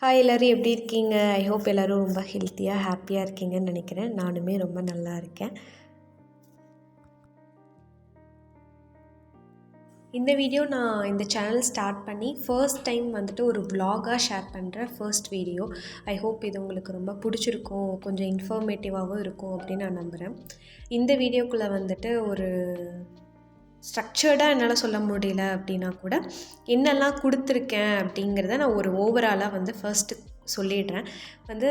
Hi எல்லோரும் எப்படி இருக்கீங்க? ஐ ஹோப் எல்லோரும் ரொம்ப ஹெல்த்தியாக ஹாப்பியாக இருக்கீங்கன்னு நினைக்கிறேன். நானுமே ரொம்ப நல்லா இருக்கேன். இந்த வீடியோ நான் இந்த சேனல் ஸ்டார்ட் பண்ணி ஃபர்ஸ்ட் டைம் வந்துட்டு ஒரு vlog-ஆ ஷேர் பண்ணுற ஃபர்ஸ்ட் வீடியோ. ஐ ஹோப் இது உங்களுக்கு ரொம்ப பிடிச்சிருக்கும், கொஞ்சம் இன்ஃபர்மேட்டிவாகவும் இருக்கும் அப்படின்னு நான் நம்புகிறேன். இந்த வீடியோக்குள்ளே வந்துட்டு ஒரு ஸ்ட்ரக்சர்டாக என்னால் சொல்ல முடியல அப்படின்னா கூட என்னெல்லாம் கொடுத்துருக்கேன் அப்படிங்கிறத நான் ஒரு ஓவராலாக வந்து ஃபர்ஸ்ட்டு சொல்லிடுறேன். வந்து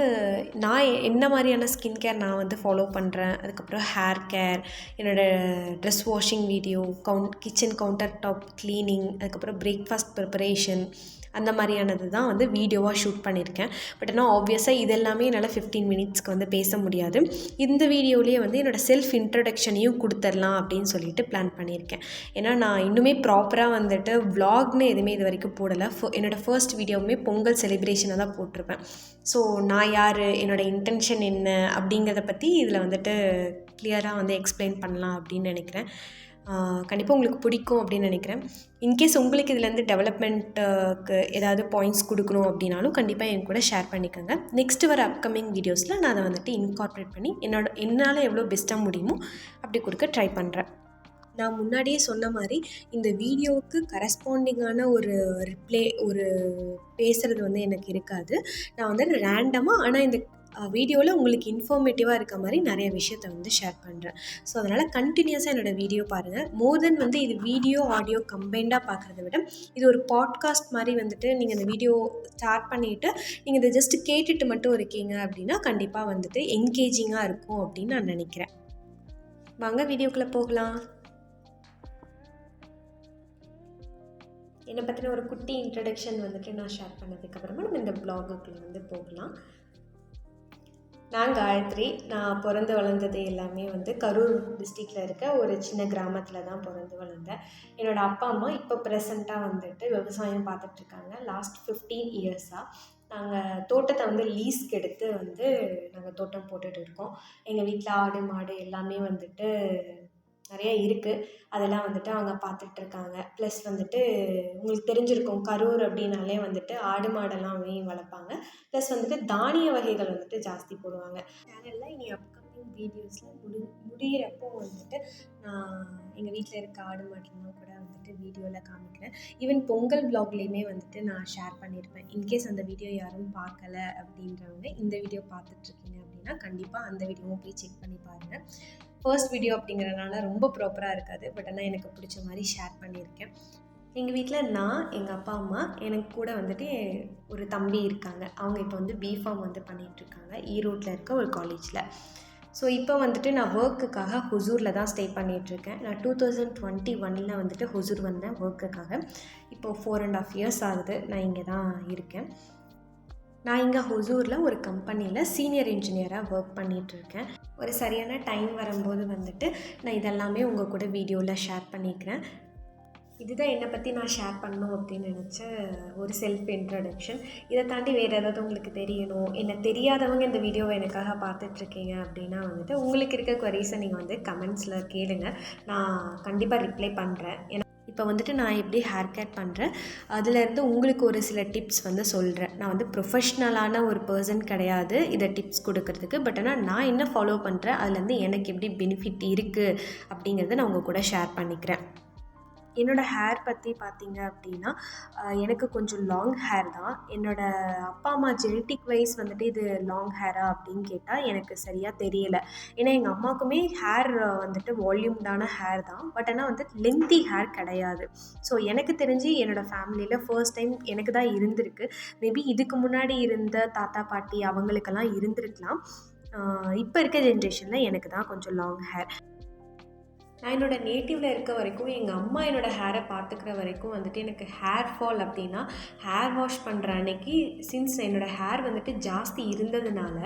நான் என்ன மாதிரியான ஸ்கின் கேர் நான் வந்து ஃபாலோ பண்ணுறேன், அதுக்கப்புறம் ஹேர் கேர், என்னோடய dress washing video, kitchen counter top cleaning, அதுக்கப்புறம் பிரேக்ஃபாஸ்ட் ப்ரிப்பரேஷன், அந்த மாதிரியானது தான் வந்து வீடியோவாக ஷூட் பண்ணியிருக்கேன். பட் ஆனால் ஆப்வியஸாக இதெல்லாமே என்னால் 15 மினிட்ஸ்க்கு வந்து பேச முடியாது. இந்த வீடியோலேயே வந்து என்னோடய செல்ஃப் இன்ட்ரடக்ஷனையும் கொடுத்துடலாம் அப்படின்னு சொல்லிட்டு பிளான் பண்ணியிருக்கேன். ஏன்னா நான் இன்னுமே ப்ராப்பராக வந்துட்டு vlogனு எதுவுமே இது வரைக்கும் போடலை. என்னோடய ஃபர்ஸ்ட் வீடியோவுமே பொங்கல் செலிப்ரேஷனை தான் போட்டிருப்பேன். ஸோ நான் யார், என்னோடய இன்டென்ஷன் என்ன அப்படிங்கிறத பற்றி இதில் வந்துட்டு கிளியராக வந்து எக்ஸ்பிளைன் பண்ணலாம் அப்படின்னு நினைக்கிறேன். கண்டிப்பாக உங்களுக்கு பிடிக்கும் அப்படின்னு நினைக்கிறேன். இன்கேஸ் உங்களுக்கு இதுலேருந்து டெவலப்மெண்ட்டுக்கு ஏதாவது பாயிண்ட்ஸ் கொடுக்கணும் அப்படின்னாலும் கண்டிப்பாக என் கூட ஷேர் பண்ணிக்கோங்க. நெக்ஸ்ட்டு வர அப்கமிங் வீடியோஸில் நான் அதை வந்துட்டு இன்கார்ப்ரேட் பண்ணி என்னால் எவ்வளோ பெஸ்ட்டாக முடியுமோ அப்படி கொடுக்க ட்ரை பண்ணுறேன். நான் முன்னாடியே சொன்ன மாதிரி இந்த வீடியோவுக்கு கரஸ்பாண்டிங்கான ஒரு பேசுகிறது வந்து எனக்கு இருக்காது. நான் வந்து ரேண்டமாக ஆனால் இந்த வீடியோவில் உங்களுக்கு இன்ஃபர்மேட்டிவாக இருக்க மாதிரி நிறைய விஷயத்தை வந்து ஷேர் பண்ணுறேன். ஸோ அதனால் கண்டினியூஸாக என்னோடய வீடியோ பாருங்கள். மோர் தென் வந்து இது வீடியோ ஆடியோ கம்பைண்டாக பார்க்குறத விட இது ஒரு பாட்காஸ்ட் மாதிரி வந்துட்டு நீங்கள் இந்த வீடியோ ஸ்டார்ட் பண்ணிவிட்டு நீங்கள் இதை ஜஸ்ட் கேட்டுட்டு மட்டும் இருக்கீங்க அப்படின்னா கண்டிப்பாக வந்துட்டு என்கேஜிங்காக இருக்கும் அப்படின்னு நான் நினைக்கிறேன். வாங்க வீடியோக்குள்ளே போகலாம். என்னை பற்றின ஒரு குட்டி இன்ட்ரடக்ஷன் வந்துட்டு நான் ஷேர் பண்ணதுக்கப்புறமா நம்ம இந்த ப்ளாகுக்குள்ளே வந்து போகலாம். நான் காயத்ரி. நான் பிறந்து வளர்ந்தது எல்லாமே வந்து கரூர் டிஸ்ட்ரிக்டில் இருக்க ஒரு சின்ன கிராமத்தில் தான் பிறந்து வளர்ந்தேன். என்னோடய அப்பா அம்மா இப்போ ப்ரெசண்ட்டாக வந்துட்டு விவசாயம் பார்த்துட்ருக்காங்க. லாஸ்ட் 15 இயர்ஸாக நாங்கள் தோட்டத்தை வந்து லீஸ்க்கு எடுத்து வந்து நாங்கள் தோட்டம் போட்டுட்டு இருக்கோம். எங்கள் வீட்டில் ஆடு மாடு எல்லாமே வந்துட்டு நிறைய இருக்குது. அதெல்லாம் வந்துட்டு அவங்க பார்த்துட்ருக்காங்க. ப்ளஸ் வந்துட்டு உங்களுக்கு தெரிஞ்சிருக்கும், கரூர் அப்படின்னாலே வந்துட்டு ஆடு மாடெல்லாம் வளர்ப்பாங்க. ப்ளஸ் வந்துட்டு தானிய வகைகள் வந்துட்டு ஜாஸ்தி போடுவாங்க. சேனலில் இனி அப்கமிங் வீடியோஸில் முடிகிறப்போ வந்துட்டு நான் எங்கள் வீட்டில் இருக்க ஆடு மாடெல்லாம் கூட வந்துட்டு வீடியோவில் காமிக்கிறேன். ஈவன் பொங்கல் வ்ளாக்லேயுமே வந்துட்டு நான் ஷேர் பண்ணியிருப்பேன். இன்கேஸ் அந்த வீடியோ யாரும் பார்க்கல அப்படின்றவங்க இந்த வீடியோ பார்த்துட்ருக்கீங்க அப்படின்னா கண்டிப்பாக அந்த வீடியோவும் போய் செக் பண்ணி பாருங்கள். ஃபர்ஸ்ட் வீடியோ அப்படிங்கிறனால ரொம்ப ப்ராப்பராக இருக்காது. பட் ஆனால் எனக்கு பிடிச்ச மாதிரி ஷேர் பண்ணியிருக்கேன். எங்கள் வீட்டில் நான், எங்கள் அப்பா அம்மா, எனக்கு கூட வந்துட்டு ஒரு தம்பி இருக்காங்க. அவங்க இப்போ வந்து பிஃபார்ம் வந்து பண்ணிகிட்ருக்காங்க ஈரோட்டில் இருக்க ஒரு காலேஜில். ஸோ இப்போ வந்துட்டு நான் ஒர்க்குக்காக ஹொசூரில் தான் ஸ்டே பண்ணிகிட்ருக்கேன். நான் 2021 வந்துட்டு ஹொசூர் வந்தேன் ஒர்க்குக்காக. இப்போது 4.5 years ஆகுது நான் இங்கே தான் இருக்கேன். நான் இங்கே ஹொசூரில் ஒரு கம்பெனியில் சீனியர் இன்ஜினியராக ஒர்க் பண்ணிகிட்ருக்கேன். ஒரு சரியான டைம் வரும்போது வந்துட்டு நான் இதெல்லாமே உங்கள் கூட வீடியோவில் ஷேர் பண்ணிக்கிறேன். இதுதான் என்னை பற்றி நான் ஷேர் பண்ணணும் அப்படின்னு நினச்ச ஒரு செல்ஃப் இன்ட்ரடக்ஷன். இதை தாண்டி வேறு ஏதாவது உங்களுக்கு தெரியணும், என்ன தெரியாதவங்க இந்த வீடியோவை எனக்காக பார்த்துட்ருக்கீங்க அப்படின்னா வந்துட்டு உங்களுக்கு இருக்க குவரிஸை நீங்கள் வந்து கமெண்ட்ஸில் கேளுங்க. நான் கண்டிப்பாக ரிப்ளை பண்ணுறேன். இப்போ வந்துட்டு நான் எப்படி ஹேர் கேர் பண்ணுறேன், அதுலேருந்து உங்களுக்கு ஒரு சில டிப்ஸ் வந்து சொல்கிறேன். நான் வந்து ப்ரொஃபஷ்னலான ஒரு பர்சன் கிடையாது இதை டிப்ஸ் கொடுக்கறதுக்கு. பட் ஆனால் நான் என்ன ஃபாலோ பண்ணுறேன், அதுலேருந்து எனக்கு எப்படி பெனிஃபிட் இருக்குது அப்படிங்கிறத நான் உங்கள் கூட ஷேர் பண்ணிக்கிறேன். என்னோடய ஹேர் பற்றி பார்த்தீங்க அப்படின்னா எனக்கு கொஞ்சம் லாங் ஹேர் தான். என்னோடய அப்பா அம்மா ஜெனட்டிக் வைஸ் வந்துட்டு இது லாங் ஹேரா அப்படின்னு கேட்டால் எனக்கு சரியாக தெரியலை. ஏன்னா எங்கள் அம்மாவுக்குமே ஹேர் வந்துட்டு வால்யூம்டான ஹேர் தான். பட் ஆனால் வந்துட்டு லென்த்தி ஹேர் கிடையாது. ஸோ எனக்கு தெரிஞ்சு என்னோடய ஃபேமிலியில் ஃபர்ஸ்ட் டைம் எனக்கு தான் இருந்திருக்கு. மேபி இதுக்கு முன்னாடி இருந்த தாத்தா பாட்டி அவங்களுக்கெல்லாம் இருந்திருக்கலாம். இப்போ இருக்க ஜென்ரேஷனில் எனக்கு தான் கொஞ்சம் லாங் ஹேர். நான் என்னோடய நேட்டிவில் இருக்க வரைக்கும் எங்கள் அம்மா என்னோடய ஹேரை பார்த்துக்கிற வரைக்கும் வந்துட்டு எனக்கு ஹேர் ஃபால் அப்படின்னா ஹேர் வாஷ் பண்ணுற அன்னைக்கு சின்ஸ் என்னோடய ஹேர் வந்துட்டு ஜாஸ்தி இருந்ததுனால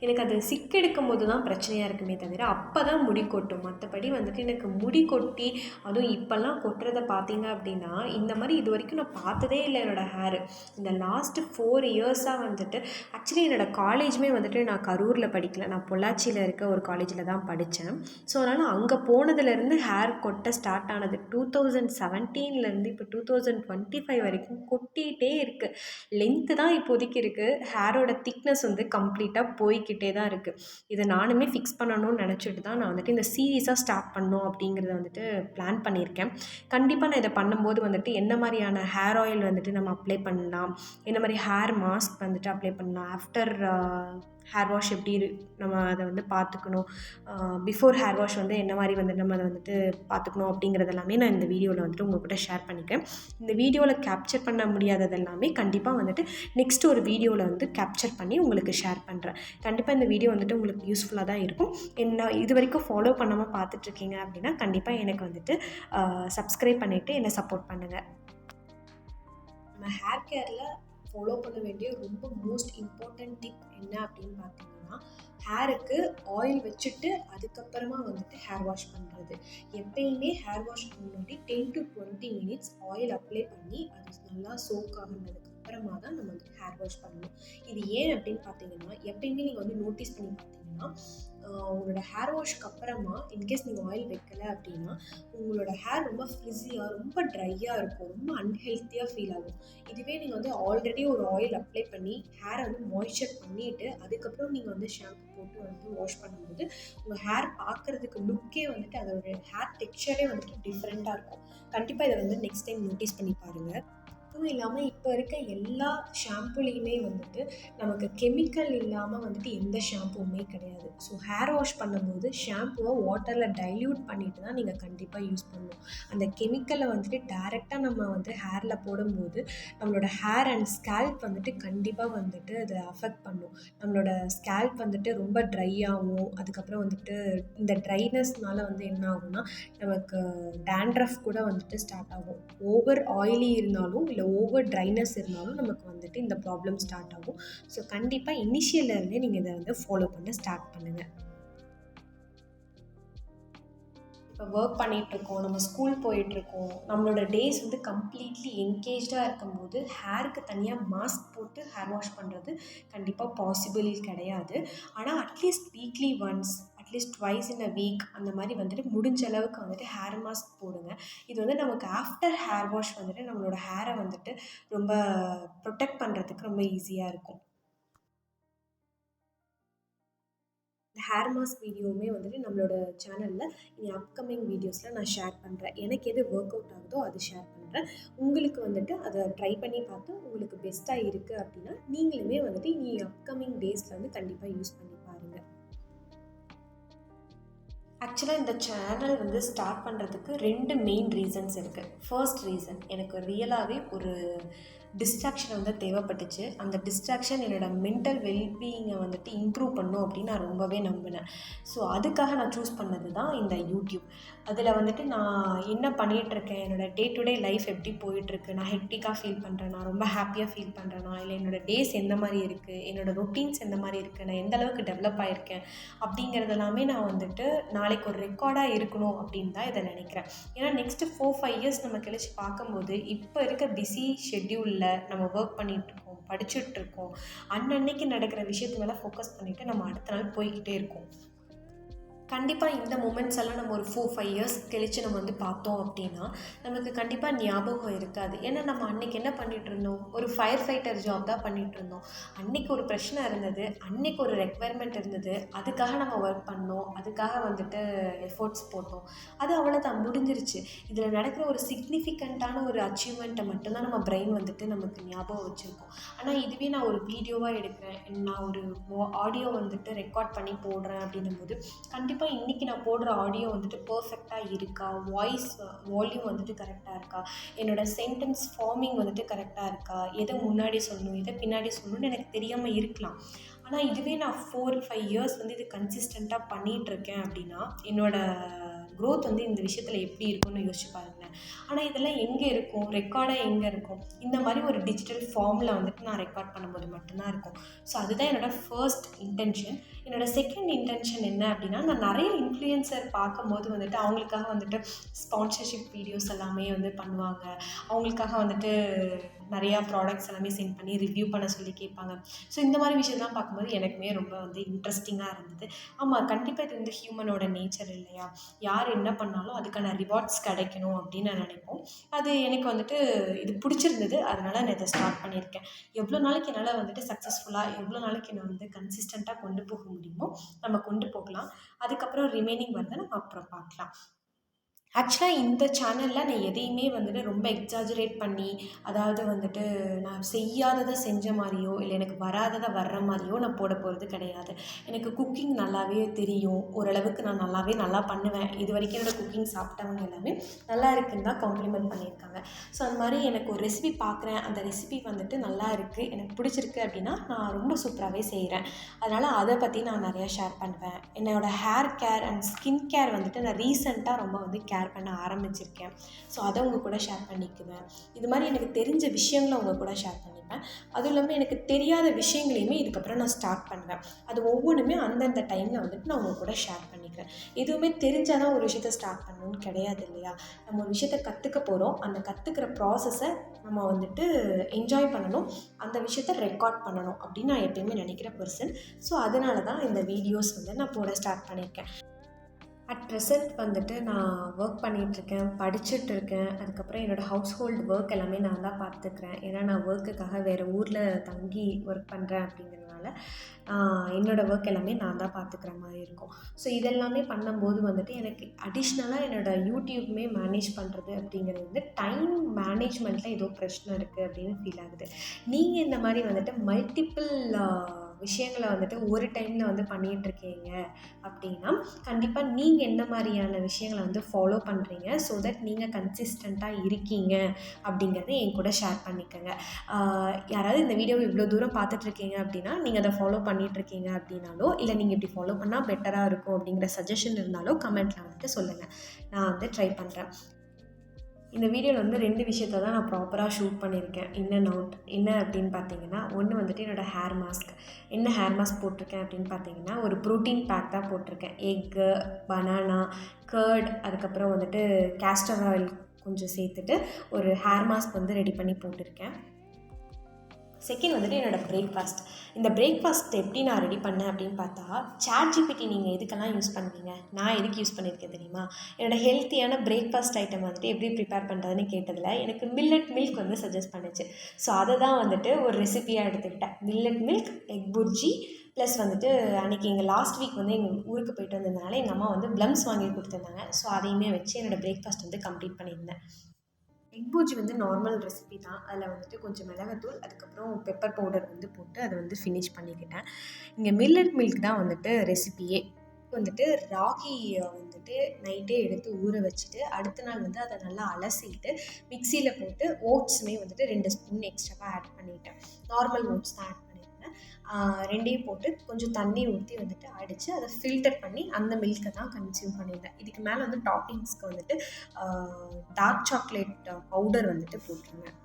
எனக்கு அது சிக்கெடுக்கும் போது தான் பிரச்சனையாக இருக்குமே தவிர அப்போ தான் முடி கொட்டும். மற்றபடி வந்துட்டு எனக்கு முடி கொட்டி அதுவும் இப்போல்லாம் கொட்டுறதை பார்த்தீங்க அப்படின்னா இந்த மாதிரி இது வரைக்கும் நான் பார்த்ததே இல்லை. என்னோடய ஹேர் இந்த லாஸ்ட்டு 4 இயர்ஸாக வந்துட்டு ஆக்சுவலி என்னோடய காலேஜுமே வந்துட்டு நான் கரூரில் படிக்கல, நான் பொள்ளாச்சியில் இருக்க ஒரு காலேஜில் தான் படித்தேன். ஸோ அதனால் அங்கே போனதில் 2000லேருந்து ஹேர் கொட்ட ஸ்டார்ட் ஆனது. 2017லேருந்து இப்போ 2025 வரைக்கும் கொட்டிகிட்டே இருக்குது. லென்த்து தான் இப்போதைக்கு இருக்குது. ஹேரோட திக்னஸ் வந்து கம்ப்ளீட்டாக போய்க்கிட்டே தான் இருக்குது. இதை நானுமே ஃபிக்ஸ் பண்ணணும்னு நினச்சிட்டு தான் நான் வந்துட்டு இந்த சீரீஸாக ஸ்டார்ட் பண்ணணும் அப்படிங்கிறத வந்துட்டு பிளான் பண்ணியிருக்கேன். கண்டிப்பாக நான் இதை பண்ணும்போது வந்துட்டு என்ன மாதிரியான ஹேர் ஆயில் வந்துட்டு நம்ம அப்ளை பண்ணலாம், என்ன மாதிரி ஹேர் மாஸ்க் வந்துட்டு அப்ளை பண்ணலாம், ஆஃப்டர் ஹேர் வாஷ் எப்படி நம்ம அதை வந்து பார்த்துக்கணும், பிஃபோர் ஹேர் வாஷ் வந்து என்ன மாதிரி வந்து நம்ம அதை வந்துட்டு பார்த்துக்கணும் அப்படிங்கிறது எல்லாமே நான் இந்த வீடியோவில் வந்துட்டு உங்கள்கிட்ட ஷேர் பண்ணிக்கிறேன். இந்த வீடியோவில் கேப்சர் பண்ண முடியாதது எல்லாமே கண்டிப்பாக வந்துட்டு நெக்ஸ்ட் ஒரு வீடியோவில் வந்து கேப்சர் பண்ணி உங்களுக்கு ஷேர் பண்ணுறேன். கண்டிப்பாக இந்த வீடியோ வந்துட்டு உங்களுக்கு யூஸ்ஃபுல்லாக தான் இருக்கும். என்ன இது வரைக்கும் ஃபாலோ பண்ணாமல் பார்த்துட்ருக்கீங்க அப்படின்னா கண்டிப்பாக எனக்கு வந்துட்டு சப்ஸ்கிரைப் பண்ணிவிட்டு என்னை சப்போர்ட் பண்ணுங்கள். நம்ம ஹேர் கேரில் ஃபாலோ பண்ண வேண்டிய ரொம்ப மோஸ்ட் இம்பார்ட்டன்ட் டிப் என்ன அப்படின்னு பார்த்தீங்கன்னா, ஹேருக்கு ஆயில் வச்சுட்டு அதுக்கப்புறமா வந்துட்டு ஹேர் வாஷ் பண்ணுறது. எப்பயுமே ஹேர் வாஷ்க்கு முன்னாடி 10 to 20 minutes ஆயில் அப்ளை பண்ணி அது நல்லா சோக் ஆகினதுக்கு அப்புறமா தான் நம்ம வந்து ஹேர் வாஷ் பண்ணணும். இது ஏன் அப்படின்னு பார்த்தீங்கன்னா, எப்பயுமே நீங்கள் வந்து நோட்டீஸ் பண்ணி பார்த்தீங்கன்னா உங்களோட ஹேர் வாஷ்க்கு அப்புறமா இன்கேஸ் நீங்கள் ஆயில் வைக்கலை அப்படின்னா உங்களோட ஹேர் ரொம்ப ஃப்ரிஸியாக ரொம்ப ட்ரையாக இருக்கும், ரொம்ப அன்ஹெல்த்தியாக ஃபீல் ஆகும். இதுவே நீங்கள் வந்து ஆல்ரெடி ஒரு ஆயில் அப்ளை பண்ணி ஹேரை வந்து மாய்ஸ்சர் பண்ணிவிட்டு அதுக்கப்புறம் நீங்கள் வந்து ஷாம்பு போட்டு வந்து வாஷ் பண்ணும்போது உங்கள் ஹேர் பார்க்குறதுக்கு லுக்கே வந்துட்டு அதோட ஹேர் டெக்ஸ்சரே வந்துட்டு டிஃப்ரெண்ட்டாக இருக்கும். கண்டிப்பாக இதை வந்து நெக்ஸ்ட் டைம் நோட்டீஸ் பண்ணி பாருங்கள். அதுவும் இல்லாமல் இப்போ இருக்க எல்லா ஷாம்புலேயுமே வந்துட்டு நமக்கு கெமிக்கல் இல்லாமல் வந்துட்டு எந்த ஷாம்புவுமே கிடையாது. ஸோ ஹேர் வாஷ் பண்ணும்போது ஷாம்புவை வாட்டரில் டைல்யூட் பண்ணிட்டு தான் நீங்கள் கண்டிப்பாக யூஸ் பண்ணணும். அந்த கெமிக்கலை வந்துட்டு டைரெக்டாக நம்ம வந்து ஹேரில் போடும்போது நம்மளோட ஹேர் அண்ட் ஸ்கேல்ப் வந்துட்டு கண்டிப்பாக வந்துட்டு அதை அஃபெக்ட் பண்ணும். நம்மளோட ஸ்கேல்ப் வந்துட்டு ரொம்ப ட்ரையாகவும் அதுக்கப்புறம் வந்துட்டு இந்த ட்ரைனஸ்னால வந்து என்ன ஆகும்னா நமக்கு டேண்ட்ரஃப் கூட வந்துட்டு ஸ்டார்ட் ஆகும். ஓவர் ஆயிலி இருந்தாலும் இல்லை ஓவர் ட்ரைனஸ் இருந்தாலும் நமக்கு வந்துட்டு இந்த ப்ராப்ளம் ஸ்டார்ட் ஆகும். ஸோ கண்டிப்பாக இனிஷியல்லேருந்தே நீங்கள் இதை வந்து ஃபாலோ பண்ண ஸ்டார்ட் பண்ணுங்கள். இப்போ ஒர்க் பண்ணிகிட்ருக்கோம், நம்ம ஸ்கூல் போயிட்டுருக்கோம், நம்மளோட டேஸ் வந்து கம்ப்ளீட்லி என்கேஜ்டாக இருக்கும்போது ஹேருக்கு தனியாக மாஸ்க் போட்டு ஹேர் வாஷ் பண்ணுறது கண்டிப்பாக பாசிபிள் கிடையாது. ஆனால் at least weekly once at least twice இன் அ வீக் அந்த மாதிரி வந்துட்டு முடிஞ்ச அளவுக்கு வந்துட்டு ஹேர் மாஸ்க் போடுங்க. இது வந்து நமக்கு ஆஃப்டர் ஹேர் வாஷ் வந்துட்டு நம்மளோட ஹேரை வந்துட்டு ரொம்ப ப்ரொடெக்ட் பண்ணுறதுக்கு ரொம்ப ஈஸியாக இருக்கும். இந்த ஹேர் மாஸ்க் வீடியோவுமே வந்துட்டு நம்மளோட சேனலில் இனி அப்கமிங் வீடியோஸில் நான் ஷேர் பண்ணுறேன். எனக்கு எது ஒர்க் அவுட் ஆகுதோ அது ஷேர் பண்ணுறேன். உங்களுக்கு வந்துட்டு அதை ட்ரை பண்ணி பார்த்து உங்களுக்கு பெஸ்ட்டாக இருக்குது அப்படின்னா நீங்களுமே வந்துட்டு இனி அப்கமிங் டேஸில் வந்து கண்டிப்பாக யூஸ் பண்ணி பாருங்கள். ஆக்சுவலாக இந்த சேனல் வந்து ஸ்டார்ட் பண்ணுறதுக்கு 2 மெயின் ரீசன்ஸ் இருக்குது. ஃபர்ஸ்ட் ரீசன், எனக்கு ரியலாகவே ஒரு டிஸ்ட்ராக்ஷன் வந்து தேவைப்பட்டுச்சு. அந்த டிஸ்ட்ராக்ஷன் என்னோடய மென்டல் வெல்பீயிங்கை வந்துட்டு இம்ப்ரூவ் பண்ணும் அப்படின்னு நான் ரொம்பவே நம்பினேன். ஸோ அதுக்காக நான் சூஸ் பண்ணது தான் இந்த யூடியூப். அதில் வந்துட்டு நான் என்ன பண்ணிகிட்ருக்கேன், என்னோடய டே டு டே லைஃப் எப்படி போயிட்டுருக்கு, நான் ஹெக்டிக்காக ஃபீல் பண்ணுறேன்னா, ரொம்ப ஹாப்பியாக ஃபீல் பண்ணுறேன்னா, இல்லை என்னோடய டேஸ் எந்த மாதிரி இருக்குது, என்னோடய ரொட்டீன்ஸ் எந்த மாதிரி இருக்குது, நான் எந்த அளவுக்கு டெவலப் ஆகியிருக்கேன் அப்படிங்கிறதெல்லாமே நான் வந்துட்டு நாளைக்கு ஒரு ரெக்கார்டாக இருக்கணும் அப்படின்னு தான் இதை நினைக்கிறேன். ஏன்னா நெக்ஸ்ட்டு 4-5 இயர்ஸ் நம்ம கழிச்சு பார்க்கும்போது இப்போ இருக்க பிஸி ஷெட்யூலில் நம்ம ஒர்க் பண்ணிகிட்ருக்கோம், படிச்சுட்ருக்கோம், அன்னன்னைக்கு நடக்கிற விஷயத்து மேலே ஃபோக்கஸ் பண்ணிவிட்டு நம்ம அடுத்த நாள் போய்கிட்டே இருக்கோம். கண்டிப்பாக இந்த மூமெண்ட்ஸ் எல்லாம் நம்ம ஒரு 4-5 இயர்ஸ் கழிச்சு நம்ம வந்து பார்த்தோம் அப்படின்னா நமக்கு கண்டிப்பாக ஞாபகம் இருக்காது. ஏன்னா நம்ம அன்றைக்கி என்ன பண்ணிகிட்டு இருந்தோம், ஒரு ஃபயர் ஃபைட்டர் ஜாப் தான் பண்ணிகிட்டு இருந்தோம். அன்றைக்கி ஒரு பிரச்சனை இருந்தது, அன்றைக்கி ஒரு ரெக்வயர்மெண்ட் இருந்தது, அதுக்காக நம்ம ஒர்க் பண்ணோம், அதுக்காக வந்துட்டு எஃபோர்ட்ஸ் போட்டோம், அது அவ்வளோதான் முடிஞ்சிருச்சு. இதில் நடக்கிற ஒரு சிக்னிஃபிகண்ட்டான ஒரு அச்சீவ்மெண்ட்டை மட்டும்தான் நம்ம பிரெயின் வந்துட்டு நமக்கு ஞாபகம் வச்சுருக்கோம். ஆனால் இதுவே நான் ஒரு வீடியோவாக எடுக்கிறேன், நான் ஒரு ஆடியோ வந்துட்டு ரெக்கார்ட் பண்ணி போடுறேன் அப்படின்னும் போது கண்டிப்பாக இன்றைக்கி நான் போடுற ஆடியோ வந்துட்டு பர்ஃபெக்டாக இருக்கா, வாய்ஸ் வால்யூம் வந்துட்டு கரெக்டாக இருக்கா, என்னோடய சென்டென்ஸ் ஃபார்மிங் வந்துட்டு கரெக்டாக இருக்கா, எதை முன்னாடி சொல்லணும் எதை பின்னாடி சொல்லணும்னு எனக்கு தெரியாமல் இருக்கலாம். ஆனால் இதுவே நான் 4-5 இயர்ஸ் வந்து இது கன்சிஸ்டண்ட்டாக பண்ணிகிட்ருக்கேன் அப்படின்னா என்னோடய க்ரோத் வந்து இந்த விஷயத்தில் எப்படி இருக்கும்னு யோசிச்சு பாருங்களேன். ஆனால் இதெல்லாம் எங்கே இருக்கும், ரெக்கார்டாக எங்கே இருக்கும், இந்த மாதிரி ஒரு டிஜிட்டல் ஃபார்மில் வந்துட்டு நான் ரெக்கார்ட் பண்ணும்போது மட்டும்தான் இருக்கும். ஸோ அதுதான் என்னோடய ஃபர்ஸ்ட் இன்டென்ஷன். என்னோடய செகண்ட் இன்டென்ஷன் என்ன அப்படின்னா, நான் நிறைய இன்ஃப்ளூயன்சர் பார்க்கும்போது வந்துட்டு அவங்களுக்காக வந்துட்டு ஸ்பான்சர்ஷிப் வீடியோஸ் எல்லாமே வந்து பண்ணுவாங்க. அவங்களுக்காக வந்துட்டு நிறையா ப்ராடக்ட்ஸ் எல்லாமே சென்ட் பண்ணி ரிவ்யூ பண்ண சொல்லி கேட்பாங்க. ஸோ இந்த மாதிரி விஷயம்லாம் பார்க்கும்போது எனக்குமே ரொம்ப வந்து இன்ட்ரெஸ்டிங்காக இருந்தது. ஆமாம், கண்டிப்பாக இது வந்து ஹியூமனோட நேச்சர் இல்லையா? யார் என்ன பண்ணாலும் அதுக்கான ரிவார்ட்ஸ் கிடைக்கணும் அப்படின்னு நான் நினைப்போம். அது எனக்கு வந்துட்டு இது பிடிச்சிருந்தது. அதனால் நான் இதை ஸ்டார்ட் பண்ணியிருக்கேன். எவ்வளோ நாளைக்கு என்னால் வந்துட்டு சக்ஸஸ்ஃபுல்லாக எவ்வளோ நாளைக்கு என்னை வந்து கன்சிஸ்டண்ட்டாக கொண்டு போக முடியுமோ நம்ம கொண்டு போகலாம். அதுக்கப்புறம் ரிமைனிங் வந்து நம்ம அப்புறம் பார்க்கலாம். ஆக்சுவலாக இந்த சேனலில் நான் எதையுமே வந்துட்டு ரொம்ப எக்ஸாஜரேட் பண்ணி, அதாவது வந்துட்டு நான் செய்யாததை செஞ்ச மாதிரியோ இல்லை எனக்கு வராததை வர்ற மாதிரியோ நான் போட போகிறது கிடையாது. எனக்கு குக்கிங் நல்லாவே தெரியும். ஓரளவுக்கு நான் நல்லா பண்ணுவேன். இது வரைக்கும் என்னோடய குக்கிங் சாப்பிட்டவங்க எல்லாமே நல்லா இருக்குன்னு தான் காம்ப்ளிமெண்ட் பண்ணியிருக்காங்க. ஸோ அந்த மாதிரி எனக்கு ஒரு ரெசிபி பார்க்குறேன், அந்த ரெசிபி வந்துட்டு நல்லா இருக்குது, எனக்கு பிடிச்சிருக்கு அப்படின்னா நான் ரொம்ப சூப்பராகவே செய்கிறேன். அதனால் அதை பற்றி நான் நிறையா ஷேர் பண்ணுவேன். என்னோடய hair care and skin care வந்துட்டு நான் ரீசெண்டாக ரொம்ப வந்து கேர் பண்ண ஆரம்பிச்சிருக்கேன். ஸோ அதை உங்கள் கூட ஷேர் பண்ணிக்குவேன். இது மாதிரி எனக்கு தெரிஞ்ச விஷயங்களை உங்கள் கூட ஷேர் பண்ணிப்பேன். அதுவும் இல்லாமல் எனக்கு தெரியாத விஷயங்களையுமே இதுக்கப்புறம் நான் ஸ்டார்ட் பண்ணுவேன். அது ஒவ்வொன்றுமே அந்தந்த டைமில் வந்துட்டு நான் உங்கள் கூட ஷேர் பண்ணிக்கிறேன். எதுவுமே தெரிஞ்சால் தான் ஒரு விஷயத்தை ஸ்டார்ட் பண்ணணும்னு கிடையாது இல்லையா? நம்ம ஒரு விஷயத்தை கற்றுக்க போகிறோம். அந்த கற்றுக்கிற ப்ராசஸை நம்ம வந்துட்டு என்ஜாய் பண்ணணும், அந்த விஷயத்தை ரெக்கார்ட் பண்ணணும் அப்படின்னு நான் எப்பயுமே நினைக்கிற பர்சன். ஸோ அதனால தான் இந்த வீடியோஸ் வந்து நான் போட ஸ்டார்ட் பண்ணியிருக்கேன். அட் ப்ரெசென்ட் வந்துட்டு நான் ஒர்க் பண்ணிகிட்ருக்கேன், படிச்சுட்ருக்கேன். அதுக்கப்புறம் என்னோடய ஹவுஸ் ஹோல்டு ஒர்க் எல்லாமே நான் தான் பார்த்துக்கிறேன். ஏன்னா நான் ஒர்க்குக்காக வேறு ஊரில் தங்கி ஒர்க் பண்ணுறேன் அப்படிங்கிறதுனால என்னோடய ஒர்க் எல்லாமே நான் தான் பார்த்துக்கிற மாதிரி இருக்கும். ஸோ இதெல்லாமே பண்ணும்போது வந்துட்டு எனக்கு அடிஷ்னலாக என்னோடய யூடியூப்புமே மேனேஜ் பண்ணுறது அப்படிங்கிறது வந்து டைம் மேனேஜ்மெண்ட்டில் ஏதோ பிரச்சனை இருக்குது அப்படின்னு ஃபீல் ஆகுது. நீங்கள் இந்த மாதிரி வந்துட்டு மல்டிபிள் விஷயங்களை வந்துட்டு ஒரு டைமில் வந்து பண்ணிகிட்ருக்கீங்க அப்படின்னா கண்டிப்பாக நீங்கள் என்ன மாதிரியான விஷயங்களை வந்து ஃபாலோ பண்ணுறீங்க, ஸோ தட் நீங்கள் கன்சிஸ்டண்ட்டாக இருக்கீங்க அப்படிங்கிறத என் கூட ஷேர் பண்ணிக்கோங்க. யாராவது இந்த வீடியோவை இவ்வளோ தூரம் பார்த்துட்ருக்கீங்க அப்படின்னா நீங்கள் அதை ஃபாலோ பண்ணிகிட்ருக்கீங்க அப்படின்னாலோ, இல்லை நீங்கள் இப்படி ஃபாலோ பண்ணால் பெட்டராக இருக்கும் அப்படிங்கிற சஜஷன் இருந்தாலோ கமெண்ட்டில் வந்துட்டு சொல்லுங்கள். நான் வந்து ட்ரை பண்ணுறேன். இந்த வீடியோவில் வந்து 2 விஷயத்தை தான் நான் ப்ராப்பராக ஷூட் பண்ணியிருக்கேன். In and out. என்ன அப்படின்னு பார்த்தீங்கன்னா, ஒன்று வந்துட்டு என்னோடய ஹேர் மாஸ்க். என்ன ஹேர் மாஸ்க் போட்டிருக்கேன் அப்படின்னு பார்த்தீங்கன்னா, ஒரு ப்ரோட்டீன் பேக் தான் போட்டிருக்கேன். எக்கு, பனானா, கர்ட், அதுக்கப்புறம் வந்துட்டு கேஸ்டர் ஆயில் கொஞ்சம் சேர்த்துட்டு ஒரு ஹேர் மாஸ்க் வந்து ரெடி பண்ணி போட்டிருக்கேன். செகண்ட் வந்துட்டு என்னோடய பிரேக்ஃபாஸ்ட். இந்த பிரேக்ஃபாஸ்ட் எப்படி நான் ரெடி பண்ணேன் அப்படின்னு பார்த்தா, ChatGPT நீங்கள் எதுக்கெல்லாம் யூஸ் பண்ணுவீங்க? நான் எதுக்கு யூஸ் பண்ணியிருக்கேன் தெரியுமா? என்னோடய ஹெல்த்தியான பிரேக்ஃபாஸ்ட் ஐட்டம் வந்துட்டு எப்படி ப்ரிப்பேர் பண்ணுறதுன்னு கேட்டதில் எனக்கு மில்லட் மில்க் வந்து சஜஸ்ட் பண்ணுச்சு. ஸோ அதை தான் வந்துட்டு ஒரு ரெசிபியாக எடுத்துக்கிட்டேன். Millet milk, egg bhurji, plus வந்துட்டு அன்றைக்கி எங்கள் லாஸ்ட் வீக் வந்து எங்கள் ஊருக்கு போயிட்டு வந்ததுனால எங்கள் அம்மா வந்து ப்ளம்ஸ் வாங்கி கொடுத்துருந்தாங்க. ஸோ அதையுமே வச்சு என்னோடய பிரேக்ஃபாஸ்ட் வந்து கம்ப்ளீட் பண்ணியிருந்தேன். எக் பூஜி வந்து நார்மல் ரெசிபி தான். அதில் வந்துட்டு கொஞ்சம் மிளகாத்தூள், அதுக்கப்புறம் பெப்பர் பவுடர் வந்து போட்டு அதை வந்து ஃபினிஷ் பண்ணிக்கிட்டேன். இங்கே மில்லட் மில்க் தான் வந்துட்டு ரெசிபியே. வந்துட்டு ராகியை வந்துட்டு நைட்டே எடுத்து ஊற வச்சுட்டு அடுத்த நாள் வந்து அதை நல்லா அலசிட்டு மிக்சியில் போட்டு ஓட்ஸுமே வந்துட்டு 2 ஸ்பூன் எக்ஸ்ட்ராவாக ஆட் பண்ணிட்டேன். நார்மல் ஓட்ஸ் தான் ஆட் பண்ணியிருந்தேன். 2யும் போட்டு கொஞ்சம் தண்ணி ஊற்றி வந்துட்டு அடித்து அதை ஃபில்டர் பண்ணி அந்த மில்கை தான் கன்சியூம் பண்ணியிருந்தேன். இதுக்கு மேலே வந்து டாப்பிங்ஸ்க்கு வந்துட்டு டார்க் சாக்லேட் பவுடர் வந்துட்டு போட்டுருவேன்.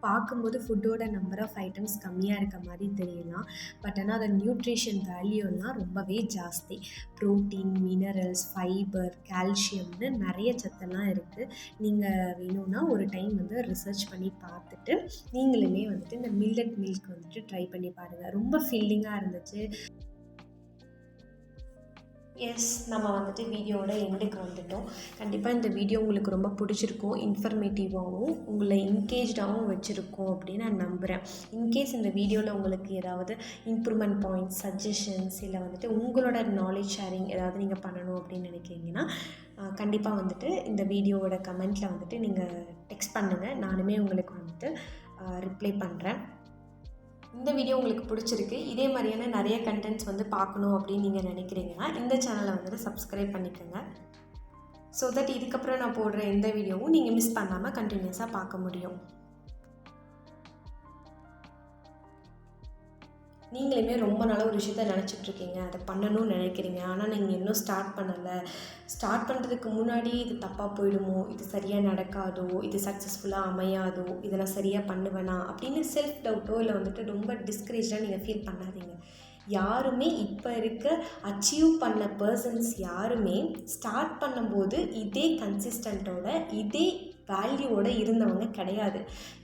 பார்க்கும்போது ஃபுட்டோட நம்பர் ஆஃப் ஐட்டம்ஸ் கம்மியாக இருக்க மாதிரி தெரியலாம். பட் ஆனால் அதோட நியூட்ரிஷன் வேல்யூலாம் ரொம்பவே ஜாஸ்தி. ப்ரோட்டீன், மினரல்ஸ், ஃபைபர், கால்சியம்னு நிறைய சத்தெல்லாம் இருக்குது. நீங்கள் வேணும்னா ஒரு டைம் வந்து ரிசர்ச் பண்ணி பார்த்துட்டு நீங்களுமே வந்துட்டு இந்த மில்லட் மில்க் வந்துட்டு ட்ரை பண்ணி பாருங்கள். ரொம்ப ஃபில்லிங்காக இருந்துச்சு. எஸ், நம்ம வந்துட்டு வீடியோவோட எண்டுக்கு வந்துட்டோம். கண்டிப்பாக இந்த வீடியோ உங்களுக்கு ரொம்ப பிடிச்சிருக்கும், இன்ஃபர்மேட்டிவாகவும் உங்களை என்கேஜ்டாகவும் வச்சுருக்கோம் அப்படின்னு நான் நம்புகிறேன். இன்கேஸ் இந்த வீடியோவில் உங்களுக்கு ஏதாவது இம்ப்ரூவ்மெண்ட் பாயிண்ட்ஸ், சஜஷன்ஸ், இல்லை வந்துட்டு உங்களோட நாலேஜ் ஷேரிங் ஏதாவது நீங்கள் பண்ணணும் அப்படின்னு நினைக்கிறீங்கன்னா கண்டிப்பாக வந்துட்டு இந்த வீடியோவோட கமெண்ட்டில் வந்துட்டு நீங்கள் டெக்ஸ்ட் பண்ணுங்கள். நானுமே உங்களுக்கு வந்துட்டு ரிப்ளை பண்ணுறேன். இந்த வீடியோ உங்களுக்கு பிடிச்சிருக்கு, இதே மாதிரியான நிறைய கண்டென்ட்ஸ் வந்து பார்க்கணும் அப்படின்னு நீங்கள் நினைக்கிறீங்கன்னா இந்த சேனலை வந்துட்டு சப்ஸ்கிரைப் பண்ணிக்கோங்க. ஸோ தட் இதுக்கப்புறம் நான் போடுற எந்த வீடியோவும் நீங்கள் மிஸ் பண்ணாமல் கண்டினியூஸாக பார்க்க முடியும். நீங்களுமே ரொம்ப நாளாக ஒரு விஷயத்த நினச்சிட்ருக்கீங்க, அதை பண்ணணும்னு நினைக்கிறீங்க, ஆனால் நீங்கள் இன்னும் ஸ்டார்ட் பண்ணலை. ஸ்டார்ட் பண்ணுறதுக்கு முன்னாடி இது தப்பாக போயிடுமோ, இது சரியாக நடக்காதோ, இது சக்ஸஸ்ஃபுல்லாக அமையாதோ, இதை நான் சரியாக பண்ணுவேனா அப்படின்னு செல்ஃப் டவுட்டோ இல்லை வந்துட்டு ரொம்ப டிஸ்கரேஜாக நீங்கள் ஃபீல் பண்ணாதீங்க. யாருமே இப்போ இருக்க அச்சீவ் பண்ண பர்சன்ஸ் யாருமே ஸ்டார்ட் பண்ணும்போது இதே கன்சிஸ்டண்ட்டோட இதே வேல்யூவோடு இருந்தவங்க கிடையாது.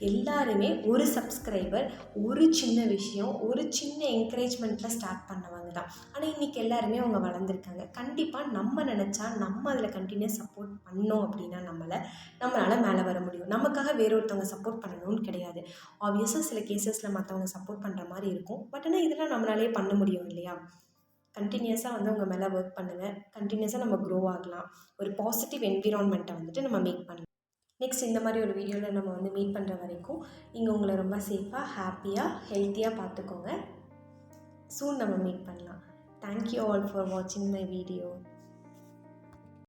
எல்லாருமே ஒரு சப்ஸ்கிரைபர், ஒரு சின்ன விஷயம், ஒரு சின்ன என்கரேஜ்மெண்ட்டில் ஸ்டார்ட் பண்ணவங்க தான். ஆனால் இன்றைக்கி எல்லாருமே அவங்க வளர்ந்துருக்காங்க. கண்டிப்பாக நம்ம நினச்சா நம்ம அதில் கண்டினியூஸ் சப்போர்ட் பண்ணோம் அப்படின்னா நம்மளால் மேலே வர முடியும். நமக்காக வேறொருத்தவங்க சப்போர்ட் பண்ணணும்னு கிடையாது. ஆப்வியஸாக சில கேசஸில் மற்றவங்க சப்போர்ட் பண்ணுற மாதிரி இருக்கும். பட் ஆனால் இதெல்லாம் நம்மளாலே பண்ண முடியும் இல்லையா? கண்டினியூஸாக வந்து உங்கள் மேலே ஒர்க் பண்ணுங்கள். கண்டினியூஸாக நம்ம க்ரோ ஆகலாம். ஒரு பாசிட்டிவ் என்விரான்மெண்ட்டை வந்துட்டு நம்ம மேக் பண்ணலாம். நெக்ஸ்ட் இந்த மாதிரி ஒரு வீடியோவில் நம்ம வந்து மீட் பண்ணுற வரைக்கும் நீங்கள் உங்களை ரொம்ப சேஃபாக, ஹாப்பியாக, ஹெல்த்தியாக பார்த்துக்கோங்க. சூன் நம்ம மீட் பண்ணலாம். தேங்க்யூ ஆல் ஃபார் வாட்சிங் மை வீடியோ.